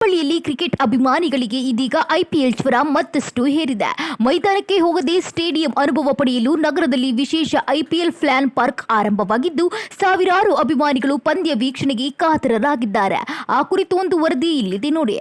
ಹುಬ್ಬಳ್ಳಿಯಲ್ಲಿ ಕ್ರಿಕೆಟ್ ಅಭಿಮಾನಿಗಳಿಗೆ ಇದೀಗ ಐಪಿಎಲ್ ಜ್ವರ ಮತ್ತಷ್ಟು ಹೇರಿದೆ. ಮೈದಾನಕ್ಕೆ ಹೋಗದೆ ಸ್ಟೇಡಿಯಂ ಅನುಭವ ಪಡೆಯಲು ನಗರದಲ್ಲಿ ವಿಶೇಷ ಐಪಿಎಲ್ ಫ್ಯಾನ್ ಪಾರ್ಕ್ ಆರಂಭವಾಗಿದ್ದು, ಸಾವಿರಾರು ಅಭಿಮಾನಿಗಳು ಪಂದ್ಯ ವೀಕ್ಷಣೆಗೆ ಕಾತರರಾಗಿದ್ದಾರೆ. ಆ ಕುರಿತು ಒಂದು ವರದಿ ಇಲ್ಲಿದೆ ನೋಡಿ.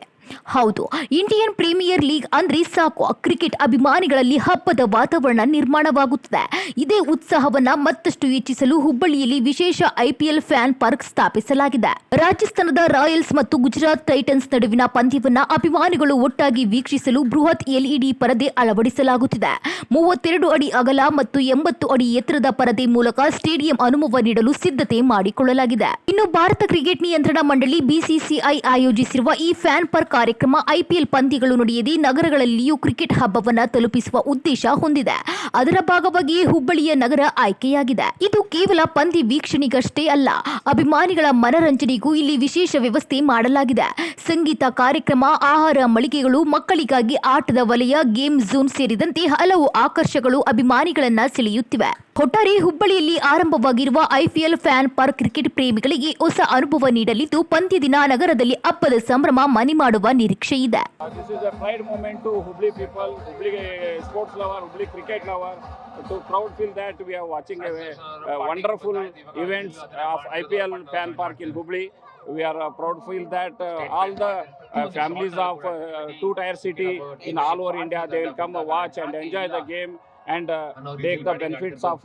ಹೌದು, ಇಂಡಿಯನ್ ಪ್ರೀಮಿಯರ್ ಲೀಗ್ ಅಂದ್ರೆ ಸಾಕು, ಕ್ರಿಕೆಟ್ ಅಭಿಮಾನಿಗಳಲ್ಲಿ ಹಬ್ಬದ ವಾತಾವರಣ ನಿರ್ಮಾಣವಾಗುತ್ತದೆ. ಇದೇ ಉತ್ಸಾಹವನ್ನ ಮತ್ತಷ್ಟು ಹೆಚ್ಚಿಸಲು ಹುಬ್ಬಳ್ಳಿಯಲ್ಲಿ ವಿಶೇಷ ಐಪಿಎಲ್ ಫ್ಯಾನ್ ಪಾರ್ಕ್ ಸ್ಥಾಪಿಸಲಾಗಿದೆ. ರಾಜಸ್ಥಾನದ ರಾಯಲ್ಸ್ ಮತ್ತು ಗುಜರಾತ್ ಟೈಟನ್ಸ್ ನಡುವಿನ ಪಂದ್ಯವನ್ನ ಅಭಿಮಾನಿಗಳು ಒಟ್ಟಾಗಿ ವೀಕ್ಷಿಸಲು ಬೃಹತ್ ಎಲ್ಇಡಿ ಪರದೆ ಅಳವಡಿಸಲಾಗುತ್ತಿದೆ. 32 ಅಡಿ ಅಗಲ ಮತ್ತು 80 ಅಡಿ ಎತ್ತರದ ಪರದೆ ಮೂಲಕ ಸ್ಟೇಡಿಯಂ ಅನುಭವ ನೀಡಲು ಸಿದ್ಧತೆ ಮಾಡಿಕೊಳ್ಳಲಾಗಿದೆ. ಇನ್ನು ಭಾರತ ಕ್ರಿಕೆಟ್ ನಿಯಂತ್ರಣ ಮಂಡಳಿ ಬಿಸಿಸಿಐ ಆಯೋಜಿಸಿರುವ ಈ ಫ್ಯಾನ್ ಪಾರ್ಕ್ ಕಾರ್ಯಕ್ರಮ ಐಪಿಎಲ್ ಪಂದ್ಯಗಳು ನಡೆಯದೆ ನಗರಗಳಲ್ಲಿಯೂ ಕ್ರಿಕೆಟ್ ಹಬ್ಬವನ್ನ ತಲುಪಿಸುವ ಉದ್ದೇಶ ಹೊಂದಿದೆ. ಅದರ ಭಾಗವಾಗಿ ಹುಬ್ಬಳ್ಳಿಯ ನಗರ ಆಯ್ಕೆಯಾಗಿದೆ. ಇದು ಕೇವಲ ಪಂದ್ಯ ವೀಕ್ಷಣೆಗಷ್ಟೇ ಅಲ್ಲ, ಅಭಿಮಾನಿಗಳ ಮನರಂಜನೆಗೂ ಇಲ್ಲಿ ವಿಶೇಷ ವ್ಯವಸ್ಥೆ ಮಾಡಲಾಗಿದೆ. ಸಂಗೀತ ಕಾರ್ಯಕ್ರಮ, ಆಹಾರ ಮಳಿಗೆಗಳು, ಮಕ್ಕಳಿಗಾಗಿ ಆಟದ ವಲಯ, ಗೇಮ್ ಝೋನ್ ಸೇರಿದಂತೆ ಹಲವು ಆಕರ್ಷಗಳು ಅಭಿಮಾನಿಗಳನ್ನ ಸೆಳೆಯುತ್ತಿವೆ. ಒಟ್ಟಾರೆ ಹುಬ್ಬಳ್ಳಿಯಲ್ಲಿ ಆರಂಭವಾಗಿರುವ ಐಪಿಎಲ್ ಫ್ಯಾನ್ ಪಾರ್ಕ್ ಕ್ರಿಕೆಟ್ ಪ್ರೇಮಿಗಳಿಗೆ ಹೊಸ ಅನುಭವ ನೀಡಲಿದ್ದು, ಪಂದ್ಯ ದಿನ ನಗರದಲ್ಲಿ ಹಬ್ಬದ ಸಂಭ್ರಮ ಮನೆ ಮಾಡುವ ನಿರೀಕ್ಷೆ ಇದೆ. This is a pride moment to Hubli people, Hubli sports lover, Hubli cricket lover. To proud feel that we are watching a wonderful events of IPL fan park in Hubli. We are proud feel that all the families of two-tier city in all over India, they will come watch and enjoy the game and take the benefits of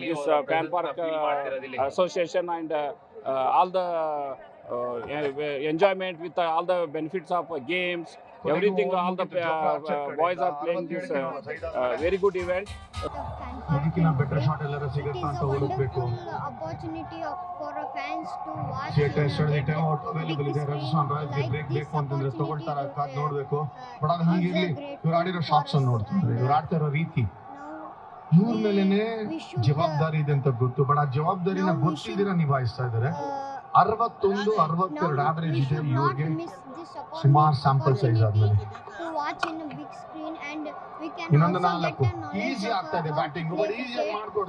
this fan park association and all the enjoyment with all the benefits of games, everything. All the boys are playing this very good event. ಇದಕ್ಕಿಂತ better shot ಎಲ್ಲರೂ ಸಿಗುತ್ತಾ ಅಂತ ಹುಡುಕಬೇಕು. opportunity for fans to watch. Time out available ಇದೆ. Rajasthan Royals break ಬೇಕು ಅಂತಂದ್ರೆ ತಗೊಳ್ತಾರ ಕಾದ್ ನೋಡ್ಬೇಕು. ಬಟ್ ಅದು ಹಂಗಿರ್ಲಿ, ಇವ್ರು ಆಡಿರೋ ಶಾಟ್ಸ್ ಅನ್ನು ನೋಡ್ತಿದ್ರೆ ಇವ್ರು ಆಡ್ತಾ ಇರೋ ರೀತಿ, ಇವ್ರ ಮೇಲೇನೆ ಜವಾಬ್ದಾರಿ ಇದೆ ಅಂತ ಗೊತ್ತು. ಬಟ್ ಆ ಜವಾಬ್ದಾರಿನ ಗೊತ್ತಿದ್ದೀರ ನಿಭಾಯಿಸ್ತಾ ಇದ್ದಾರೆ. 61, 62 ಆವರೇಜ್ ಇದೆ ಇವ್ರಿಗೆ. ಸುಮಾರು ಸ್ಯಾಂಪಲ್ ಸೈಜ್ ಆದ್ಮೇಲೆ ಇನ್ನೊಂದು 4 ಈಸಿ ಆಗ್ತಾ ಇದೆ ಬ್ಯಾಟಿಂಗ್, ಬಟ್ ಈಸಿಯಾಗಿ ಮಾಡ್ಕೊಡ್ತಾರೆ.